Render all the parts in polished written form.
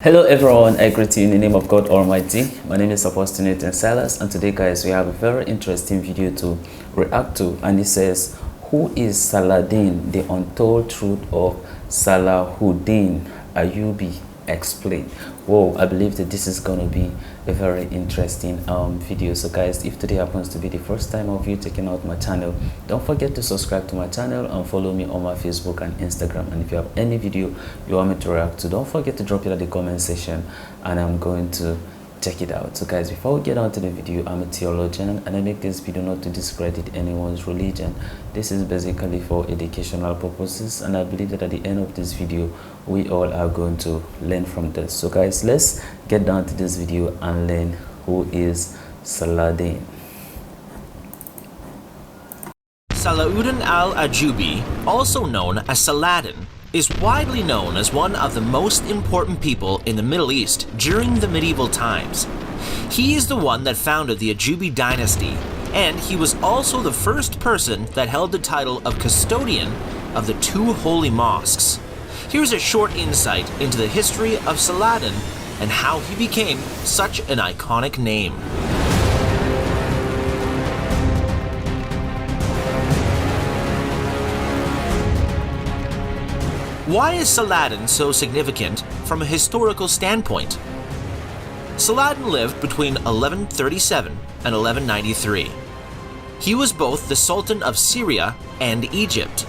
Hello everyone, I greet you in the name of God Almighty. My name is Apostle Nathan Salas, and today guys we have a very interesting video to react to, and it says, who is Saladin? The Untold Truth of Salahuddin. Ayyibi explained. Whoa, I believe that this is gonna be a very interesting video. So guys, if today happens to be the first time of you checking out my channel, don't forget to subscribe to my channel and follow me on my Facebook and Instagram. And if you have any video you want me to react to, don't forget to drop it at the comment section and I'm going to check it out. So guys, before we get on to the video, I'm a theologian and I make this video not to discredit anyone's religion. This is basically for educational purposes, and I believe that at the end of this video we all are going to learn from this. So guys, let's get down to this video and learn who is Saladin. Salahuddin al-Ayyibi, also known as Saladin, is widely known as one of the most important people in the Middle East during the medieval times. He is the one that founded the Ayyibi dynasty, and he was also the first person that held the title of custodian of the two holy mosques. Here's a short insight into the history of Saladin and how he became such an iconic name. Why is Saladin so significant from a historical standpoint? Saladin lived between 1137 and 1193. He was both the Sultan of Syria and Egypt,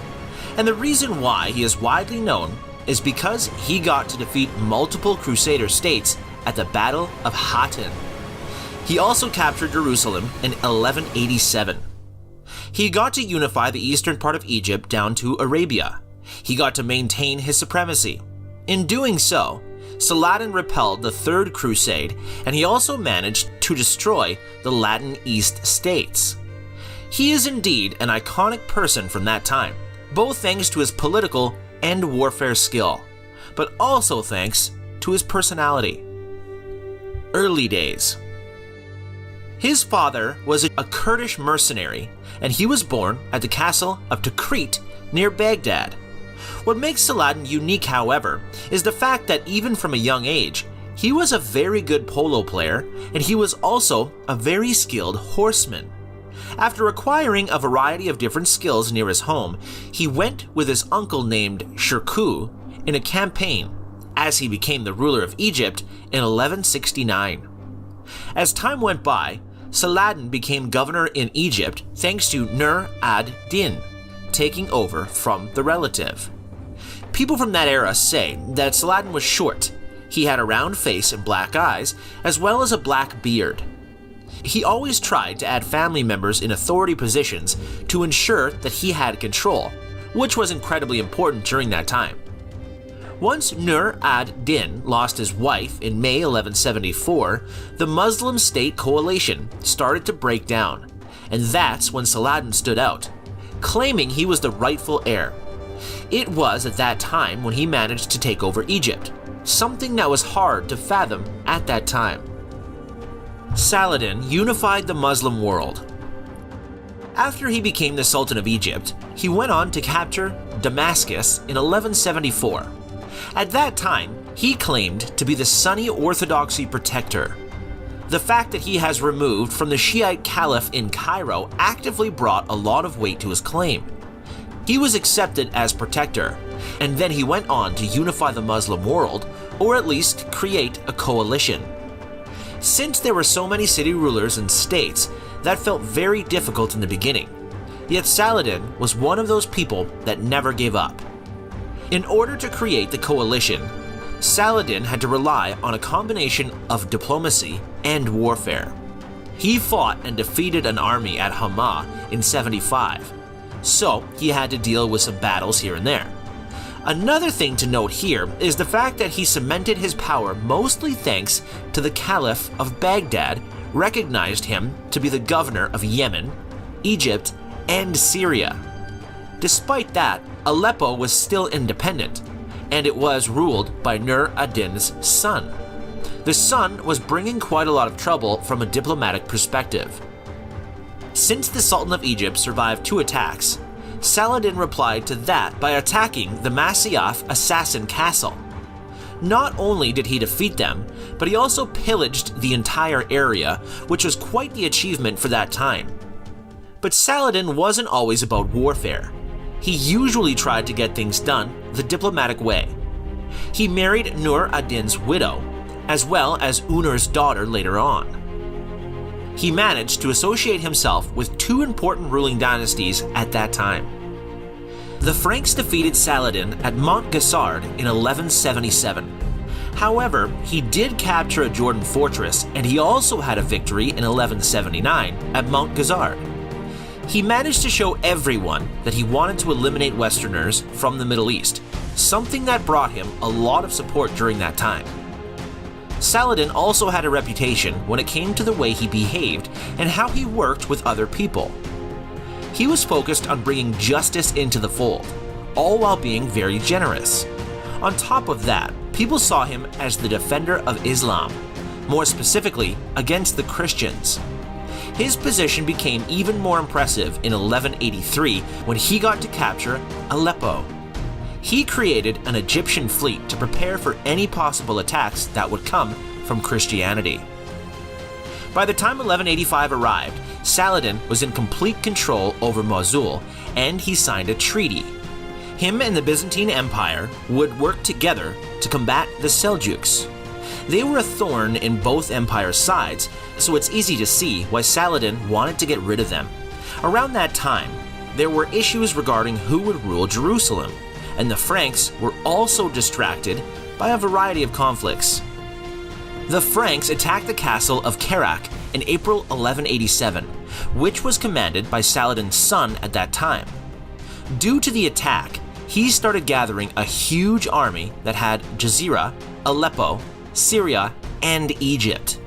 and the reason why he is widely known is because he got to defeat multiple Crusader states at the Battle of Hatin. He also captured Jerusalem in 1187. He got to unify the eastern part of Egypt down to Arabia. He got to maintain his supremacy. In doing so, Saladin repelled the Third Crusade, and he also managed to destroy the Latin East states. He is indeed an iconic person from that time, both thanks to his political and warfare skill, but also thanks to his personality. Early days. His father was a Kurdish mercenary, and he was born at the castle of Tikrit near Baghdad. What makes Saladin unique, however, is the fact that even from a young age, he was a very good polo player, and he was also a very skilled horseman. After acquiring a variety of different skills near his home, he went with his uncle named Shirkuh in a campaign, as he became the ruler of Egypt in 1169. As time went by, Saladin became governor in Egypt thanks to Nur ad-Din taking over from the relative. People from that era say that Saladin was short. He had a round face and black eyes, as well as a black beard. He always tried to add family members in authority positions to ensure that he had control, which was incredibly important during that time. Once Nur ad-Din lost his wife in May 1174, the Muslim state coalition started to break down, and that's when Saladin stood out, claiming he was the rightful heir. It was at that time when he managed to take over Egypt, something that was hard to fathom at that time. Saladin unified the Muslim world. After he became the Sultan of Egypt, he went on to capture Damascus in 1174. At that time, he claimed to be the Sunni Orthodoxy protector. The fact that he has removed from the Shiite Caliph in Cairo actively brought a lot of weight to his claim. He was accepted as protector, and then he went on to unify the Muslim world, or at least create a coalition. Since there were so many city rulers and states, that felt very difficult in the beginning. Yet Saladin was one of those people that never gave up. In order to create the coalition, Saladin had to rely on a combination of diplomacy and warfare. He fought and defeated an army at Hama in 75, so he had to deal with some battles here and there. Another thing to note here is the fact that he cemented his power mostly thanks to the Caliph of Baghdad recognized him to be the governor of Yemen, Egypt, and Syria. Despite that, Aleppo was still independent, and it was ruled by Nur ad-Din's son. The son was bringing quite a lot of trouble from a diplomatic perspective. Since the Sultan of Egypt survived 2 attacks, Saladin replied to that by attacking the Masyaf assassin castle. Not only did he defeat them, but he also pillaged the entire area, which was quite the achievement for that time. But Saladin wasn't always about warfare. He usually tried to get things done the diplomatic way. He married Nur ad-Din's widow, as well as Unur's daughter later on. He managed to associate himself with two important ruling dynasties at that time. The Franks defeated Saladin at Montgessard in 1177. However, he did capture a Jordan fortress, and he also had a victory in 1179 at Montgessard. He managed to show everyone that he wanted to eliminate Westerners from the Middle East, something that brought him a lot of support during that time. Saladin also had a reputation when it came to the way he behaved and how he worked with other people. He was focused on bringing justice into the fold, all while being very generous. On top of that, people saw him as the defender of Islam, more specifically against the Christians. His position became even more impressive in 1183 when he got to capture Aleppo. He created an Egyptian fleet to prepare for any possible attacks that would come from Christianity. By the time 1185 arrived, Saladin was in complete control over Mosul, and he signed a treaty. Him and the Byzantine Empire would work together to combat the Seljuks. They were a thorn in both empires' sides, so it's easy to see why Saladin wanted to get rid of them. Around that time, there were issues regarding who would rule Jerusalem, and the Franks were also distracted by a variety of conflicts. The Franks attacked the castle of Kerak in April 1187, which was commanded by Saladin's son at that time. Due to the attack, he started gathering a huge army that had Jazira, Aleppo, Syria, and Egypt.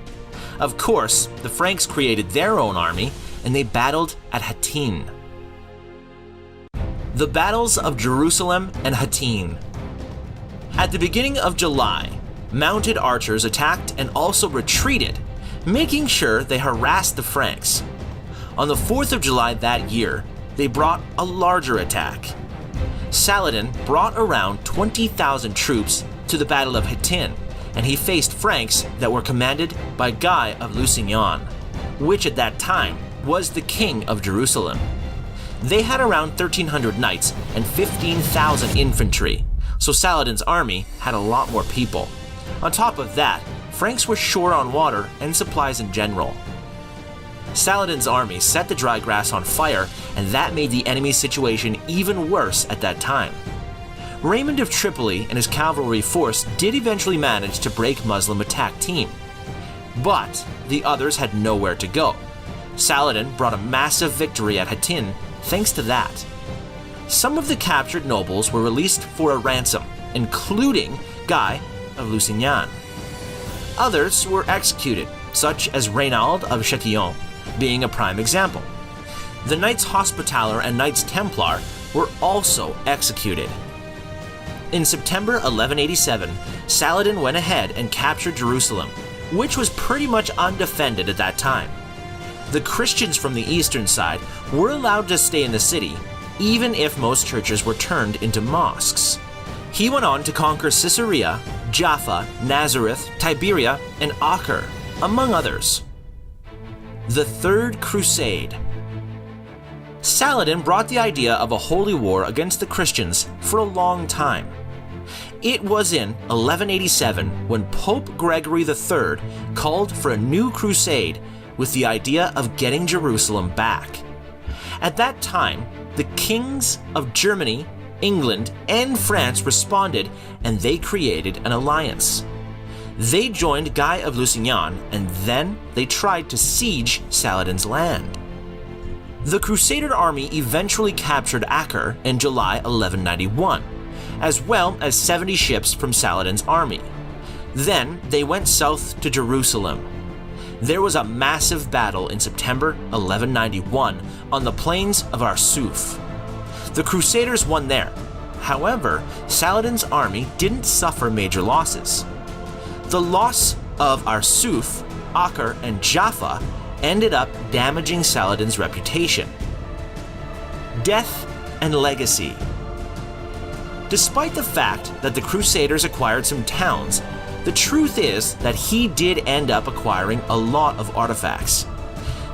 Of course, the Franks created their own army, and they battled at Hatin. The battles of Jerusalem and Hatin. At the beginning of July, mounted archers attacked and also retreated, making sure they harassed the Franks. On the 4th of July that year, they brought a larger attack. Saladin brought around 20,000 troops to the Battle of Hatin, and he faced Franks that were commanded by Guy of Lusignan, which at that time was the king of Jerusalem. They had around 1,300 knights and 15,000 infantry, so Saladin's army had a lot more people. On top of that, Franks were short on water and supplies in general. Saladin's army set the dry grass on fire, and that made the enemy's situation even worse at that time. Raymond of Tripoli and his cavalry force did eventually manage to break Muslim attack team, but the others had nowhere to go. Saladin brought a massive victory at Hatin thanks to that. Some of the captured nobles were released for a ransom, including Guy of Lusignan. Others were executed, such as Reynald of Chatillon being a prime example. The Knights Hospitaller and Knights Templar were also executed. In September 1187, Saladin went ahead and captured Jerusalem, which was pretty much undefended at that time. The Christians from the eastern side were allowed to stay in the city, even if most churches were turned into mosques. He went on to conquer Caesarea, Jaffa, Nazareth, Tiberia, and Acre, among others. The Third Crusade. Saladin brought the idea of a holy war against the Christians for a long time. It was in 1187 when Pope Gregory III called for a new crusade with the idea of getting Jerusalem back. At that time, the kings of Germany, England, and France responded, and they created an alliance. They joined Guy of Lusignan, and then they tried to siege Saladin's land. The Crusader army eventually captured Acre in July 1191, as well as 70 ships from Saladin's army. Then they went south to Jerusalem. There was a massive battle in September 1191 on the plains of Arsuf. The Crusaders won there. However, Saladin's army didn't suffer major losses. The loss of Arsuf, Acre, and Jaffa ended up damaging Saladin's reputation. Death and legacy. Despite the fact that the Crusaders acquired some towns, the truth is that he did end up acquiring a lot of artifacts.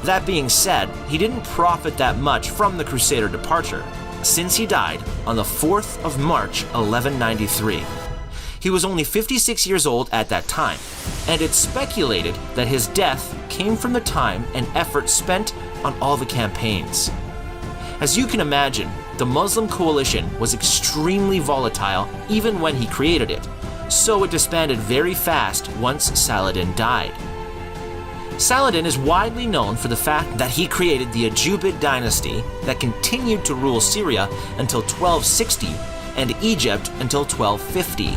That being said, he didn't profit that much from the Crusader departure, since he died on the 4th of March 1193. He was only 56 years old at that time, and it's speculated that his death came from the time and effort spent on all the campaigns. As you can imagine, the Muslim coalition was extremely volatile even when he created it, so it disbanded very fast once Saladin died. Saladin is widely known for the fact that he created the Ayyubid dynasty that continued to rule Syria until 1260 and Egypt until 1250.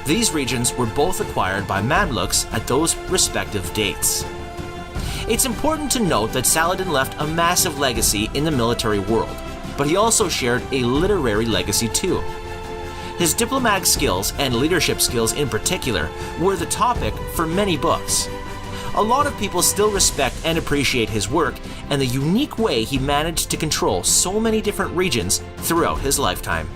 These regions were both acquired by Mamluks at those respective dates. It's important to note that Saladin left a massive legacy in the military world, but he also shared a literary legacy too. His diplomatic skills and leadership skills in particular were the topic for many books. A lot of people still respect and appreciate his work and the unique way he managed to control so many different regions throughout his lifetime.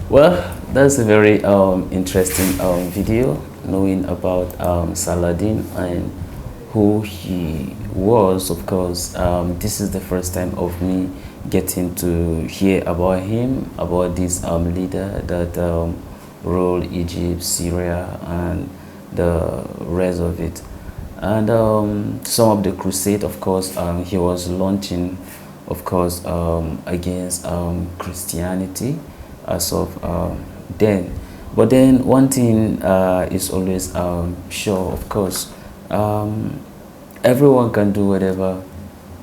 Well, that's a very interesting video, knowing about Saladin and who he was. Of course, this is the first time of me getting to hear about him, about this leader that ruled Egypt, Syria, and the rest of it. And some of the crusade, of course, he was launching, of course, against Christianity as of then. But then one thing is always sure, of course, everyone can do whatever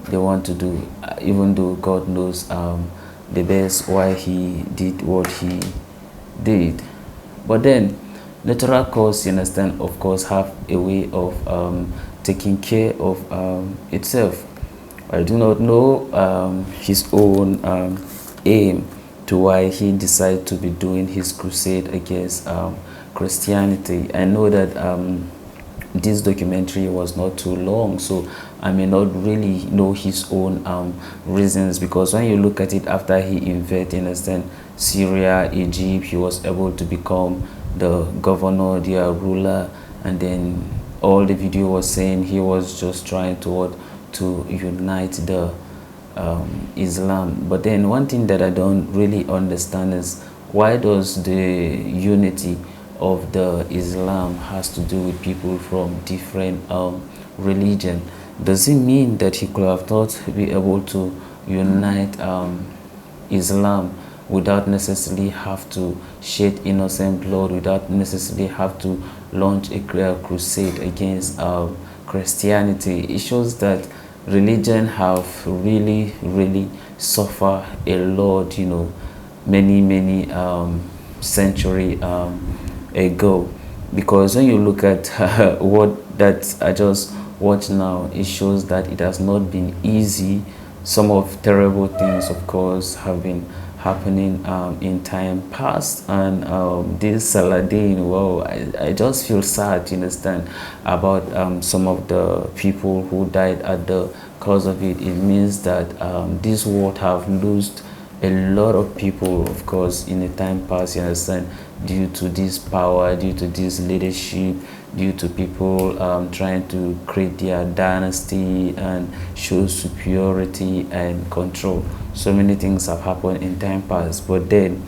they want to do, even though God knows the best why he did what he did. But then natural cause, you understand, of course, have a way of taking care of itself. I do not know his own aim to why he decided to be doing his crusade against Christianity. I know that this documentary was not too long, so I may not really know his own reasons, because when you look at it, after he invaded, you understand, Syria, Egypt, he was able to become the governor, their ruler, and then all the video was saying he was just trying to unite the Islam. But then one thing that I don't really understand is, why does the unity of the Islam has to do with people from different religion? Does it mean that he could have not be able to unite Islam without necessarily have to shed innocent blood, without necessarily have to launch a crusade against Christianity? It shows that religion have really suffered a lot, you know, many century ago. Because when you look at what that I just watched now, it shows that it has not been easy. Some of terrible things, of course, have been happening in time past, and this Saladin, well, I just feel sad, you understand, about some of the people who died at the cause of it. It means that this world have lost a lot of people, of course, in the time past, you understand, due to this power, due to this leadership, due to people trying to create their dynasty and show superiority and control. So many things have happened in time past, but then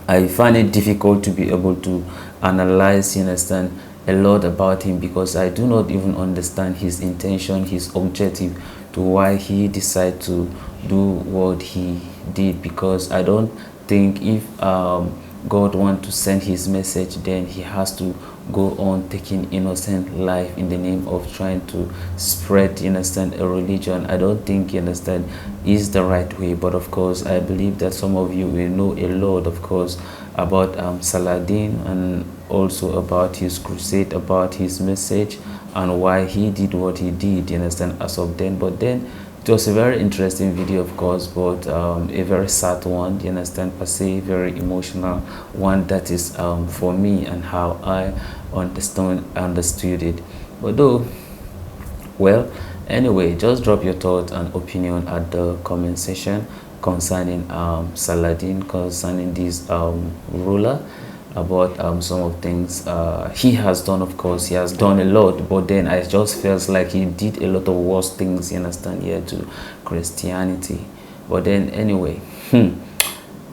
I find it difficult to be able to analyze, you understand, a lot about him, because I do not even understand his intention, his objective, to why he decided to do what he did. Because I don't think if God wants to send his message, then he has to go on taking innocent life in the name of trying to spread, you understand, a religion. I don't think, you understand, is the right way. But of course, I believe that some of you will know a lot, of course, about Saladin, and also about his crusade, about his message, and why he did what he did, you understand, as of then. But then it was a very interesting video, of course, but a very sad one, you understand, per se, very emotional one, that is for me and how I understood it. But though, well, anyway, just drop your thoughts and opinion at the comment section, concerning Saladin, concerning this ruler, about some of things he has done. Of course, he has done a lot, but then I just feels like he did a lot of worse things, you understand, here to Christianity. But then anyway,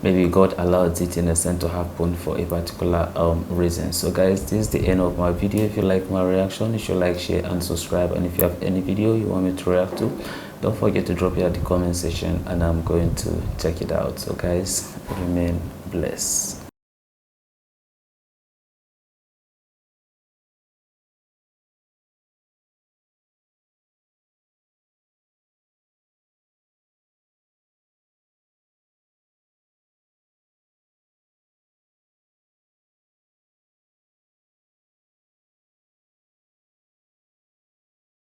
maybe God allows it in a sense to happen for a particular reason. So guys, this is the end of my video. If you like my reaction, you should like, share and subscribe. And if you have any video you want me to react to, don't forget to drop it at the comment section and I'm going to check it out. So guys, remain blessed.